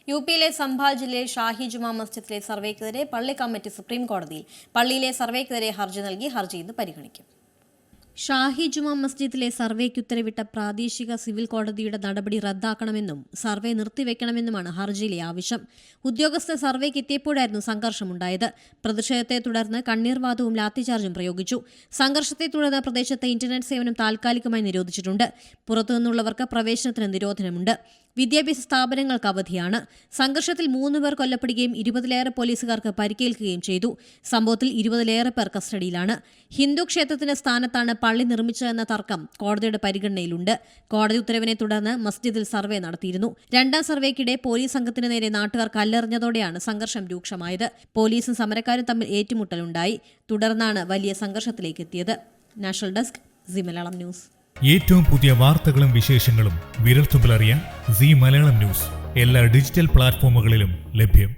യുപിയിലെ സംഭാൽ ജില്ലയിൽ ഷാഹി ജുമാ മസ്ജിദിലെ സർവേക്കെതിരെ പള്ളി committee supreme കോടതിയിൽ പള്ളിയിലെ സർവേക്കെതിരെ ഹർജി നൽകി. ഹർജി ഇന്ന് പരിഗണിക്കും. ഷാഹി ജുമാ മസ്ജിദിലെ സർവേക്ക് ഉത്തരവിട്ട പ്രാദേശിക സിവിൽ കോടതിയുടെ നടപടി റദ്ദാക്കണമെന്നും സർവേ നിർത്തിവെക്കണമെന്നുമാണ് ഹർജിയിലെ ആവശ്യം. ഉദ്യോഗസ്ഥർ സർവേക്ക് എത്തിയപ്പോഴായിരുന്നു സംഘർഷമുണ്ടായത്. പ്രതിഷേധത്തെ തുടർന്ന് കണ്ണീർവാതവും ലാത്തിചാർജും പ്രയോഗിച്ചു. സംഘർഷത്തെ തുടർന്ന് പ്രദേശത്തെ ഇന്റർനെറ്റ് സേവനം താൽക്കാലികമായി നിരോധിച്ചിട്ടുണ്ട്. പുറത്തുനിന്നുള്ളവർക്ക് പ്രവേശനത്തിന് നിരോധനമുണ്ട്. വിദ്യാഭ്യാസ സ്ഥാപനങ്ങൾക്ക് അവധിയാണ്. സംഘർഷത്തിൽ 3 പേർ കൊല്ലപ്പെടുകയും 20-ലേറെ പോലീസുകാർക്ക് പരിക്കേൽക്കുകയും ചെയ്തു. സംഭവത്തിൽ 20-ലേറെ പേർ കസ്റ്റഡിയിലാണ്. ഹിന്ദു ക്ഷേത്രത്തിന്റെ സ്ഥാനത്താണ് പള്ളി നിർമ്മിച്ചതെന്ന തർക്കം കോടതിയുടെ പരിഗണനയിലുണ്ട്. കോടതി ഉത്തരവിനെ തുടർന്ന് മസ്ജിദിൽ സർവേ നടത്തിയിരുന്നു. 2ാം സർവേക്കിടെ പോലീസ് സംഘത്തിന് നേരെ നാട്ടുകാർ കല്ലെറിഞ്ഞതോടെയാണ് സംഘർഷം രൂക്ഷമായത്. പോലീസും സമരക്കാരും തമ്മിൽ ഏറ്റുമുട്ടലുണ്ടായി. തുടർന്നാണ് വലിയ സംഘർഷത്തിലേക്ക് എത്തിയത്. National desk, C Malayalam news. ഏറ്റവും പുതിയ വാർത്തകളും വിശേഷങ്ങളും വിരൽത്തുമ്പിലറിയാൻ സി മലയാളം ന്യൂസ് എല്ലാ ഡിജിറ്റൽ പ്ലാറ്റ്ഫോമുകളിലും ലഭ്യം.